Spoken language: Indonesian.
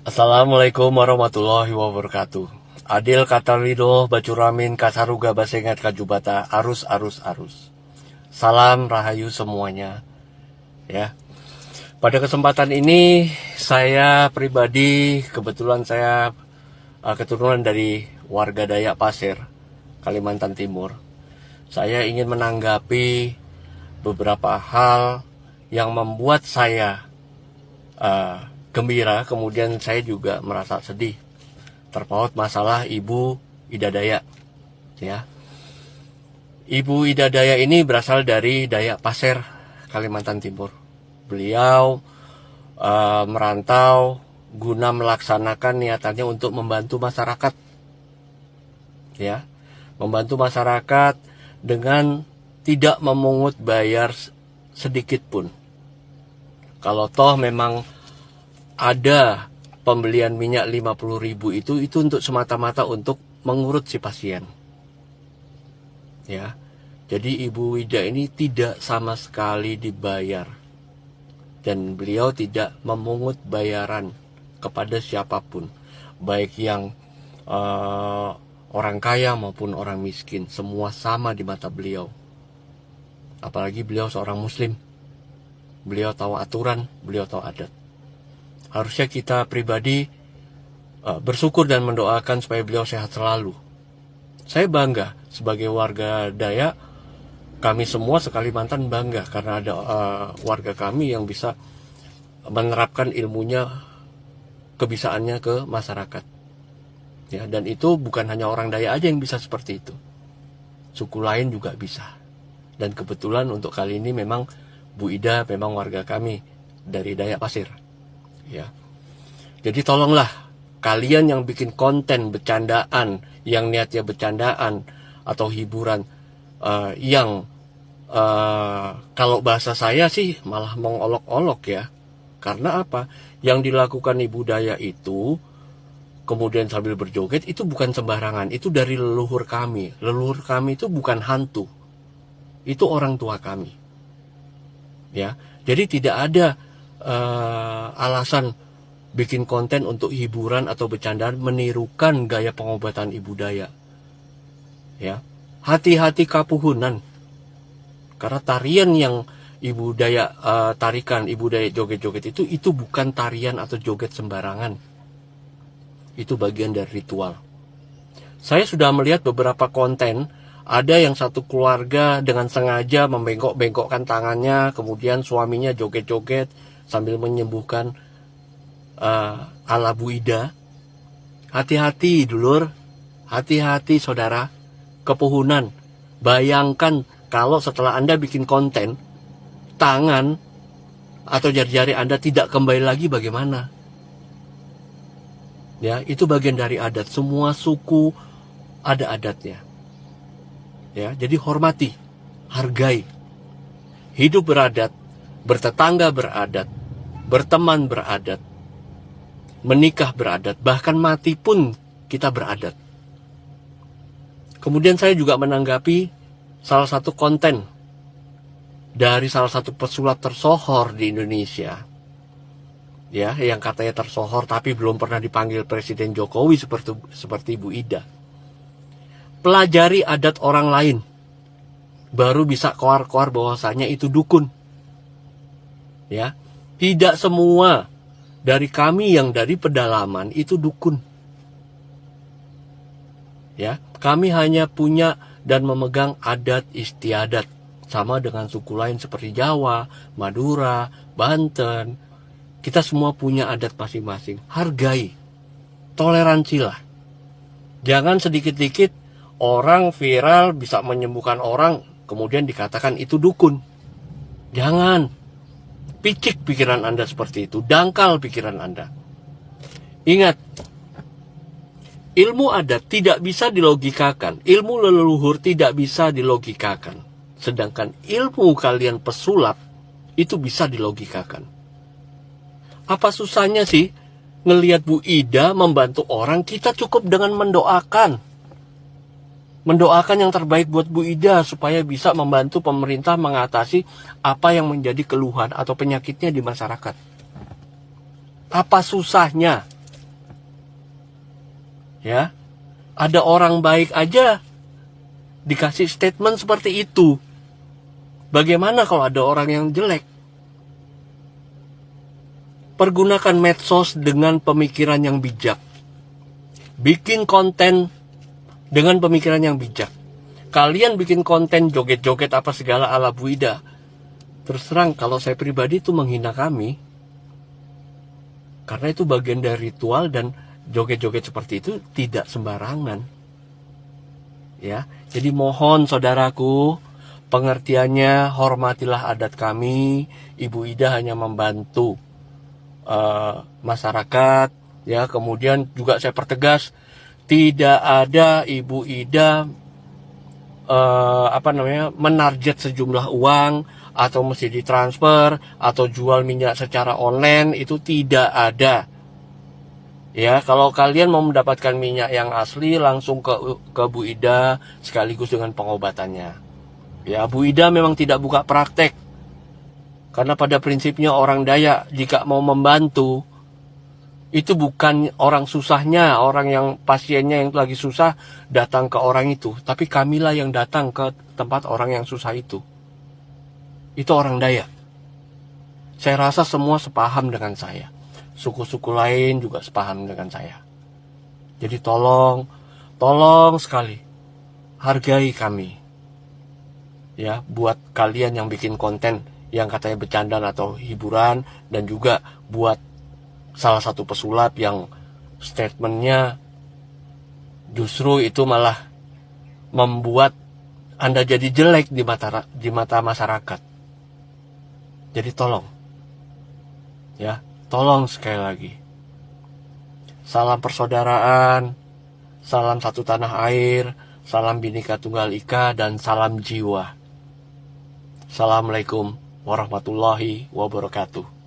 Assalamualaikum warahmatullahi wabarakatuh. Adil Katalido Bacuramin Kasaruga Basengat Kajubata Arus Arus Arus. Salam Rahayu semuanya. Ya. Pada kesempatan ini saya pribadi kebetulan saya keturunan dari warga Dayak Pasir, Kalimantan Timur. Saya ingin menanggapi beberapa hal yang membuat saya gembira, kemudian saya juga merasa sedih terpaut masalah Ibu Ida Dayak. Ya, Ibu Ida Dayak ini berasal dari Dayak Pasir, Kalimantan Timur. Beliau merantau guna melaksanakan niatannya untuk membantu masyarakat. Ya, membantu masyarakat dengan tidak memungut bayar sedikit pun. Kalau toh memang ada pembelian minyak 50.000 itu untuk semata-mata untuk mengurut si pasien. Ya. Jadi Ibu Ida ini tidak sama sekali dibayar. Dan beliau tidak memungut bayaran kepada siapapun, baik yang orang kaya maupun orang miskin, semua sama di mata beliau. Apalagi beliau seorang muslim. Beliau tahu aturan, beliau tahu adat. Harusnya kita pribadi bersyukur dan mendoakan supaya beliau sehat selalu. Saya bangga sebagai warga Dayak, kami semua sekalimantan bangga karena ada warga kami yang bisa menerapkan ilmunya, kebisaannya ke masyarakat. Ya, dan itu bukan hanya orang Dayak aja yang bisa seperti itu. Suku lain juga bisa. Dan kebetulan untuk kali ini memang Bu Ida memang warga kami dari Dayak Pasir. Ya. Jadi tolonglah kalian yang bikin konten bercandaan, yang niatnya bercandaan atau hiburan yang kalau bahasa saya sih malah mengolok-olok ya. Karena apa? Yang dilakukan Ibu Dayak itu kemudian sambil berjoget itu bukan sembarangan, itu dari leluhur kami. Leluhur kami itu bukan hantu. Itu orang tua kami. Ya. Jadi tidak ada alasan bikin konten untuk hiburan atau bercandaan menirukan gaya pengobatan Ibu Dayak. Ya, hati-hati kapuhunan. Karena tarian yang Ibu Dayak tarikan, Ibu Dayak joget-joget itu bukan tarian atau joget sembarangan. Itu bagian dari ritual. Saya sudah melihat beberapa konten, ada yang satu keluarga dengan sengaja membengkok-bengkokkan tangannya, kemudian suaminya joget-joget sambil menyembuhkan ala Bu Ida. Hati-hati dulur, hati-hati saudara, kepuhunan. Bayangkan kalau setelah Anda bikin konten, tangan atau jari-jari Anda tidak kembali lagi bagaimana? Ya, itu bagian dari adat. Semua suku ada adatnya. Ya, jadi hormati, hargai. Hidup beradat, bertetangga beradat, berteman beradat, menikah beradat, bahkan mati pun kita beradat. Kemudian saya juga menanggapi salah satu konten dari salah satu pesulap tersohor di Indonesia. Ya, yang katanya tersohor tapi belum pernah dipanggil Presiden Jokowi seperti Bu Ida. Pelajari adat orang lain, baru bisa koar-koar bahwasanya itu dukun. Ya, tidak semua dari kami yang dari pedalaman itu dukun. Ya, kami hanya punya dan memegang adat istiadat sama dengan suku lain seperti Jawa, Madura, Banten. Kita semua punya adat masing-masing. Hargai, toleransilah. Jangan sedikit-dikit orang viral bisa menyembuhkan orang kemudian dikatakan itu dukun. Jangan. Picik pikiran Anda seperti itu. Dangkal pikiran Anda. Ingat, ilmu adat tidak bisa dilogikakan. Ilmu leluhur tidak bisa dilogikakan. Sedangkan ilmu kalian pesulap itu bisa dilogikakan. Apa susahnya sih ngelihat Bu Ida membantu orang? Kita cukup dengan mendoakan. Mendoakan yang terbaik buat Bu Ida supaya bisa membantu pemerintah mengatasi apa yang menjadi keluhan atau penyakitnya di masyarakat. Apa susahnya? Ya, ada orang baik aja dikasih statement seperti itu. Bagaimana kalau ada orang yang jelek? Pergunakan medsos dengan pemikiran yang bijak. Bikin konten dengan pemikiran yang bijak. Kalian bikin konten joget-joget apa segala ala Bu Ida. Terus terang, kalau saya pribadi itu menghina kami. Karena itu bagian dari ritual, dan joget-joget seperti itu tidak sembarangan. Ya, jadi mohon saudaraku, pengertiannya, hormatilah adat kami. Ibu Ida hanya membantu masyarakat. Ya, kemudian juga saya pertegas, tidak ada Ibu Ida menarget sejumlah uang atau mesti ditransfer atau jual minyak secara online, itu tidak ada. Ya, kalau kalian mau mendapatkan minyak yang asli, langsung ke Bu Ida sekaligus dengan pengobatannya. Ya, Bu Ida memang tidak buka praktek. Karena pada prinsipnya orang Dayak jika mau membantu, itu bukan orang susahnya, orang yang pasiennya yang lagi susah datang ke orang itu. Tapi kamilah yang datang ke tempat orang yang susah itu. Itu orang Dayak. Saya rasa semua sepaham dengan saya. Suku-suku lain juga sepaham dengan saya. Jadi tolong sekali, hargai kami. Ya, buat kalian yang bikin konten yang katanya bercanda atau hiburan, dan juga buat salah satu pesulap yang statementnya justru itu malah membuat Anda jadi jelek di mata masyarakat. Jadi tolong, ya, tolong sekali lagi. Salam persaudaraan, salam satu tanah air, salam Bhinneka Tunggal Ika, dan salam jiwa. Assalamualaikum warahmatullahi wabarakatuh.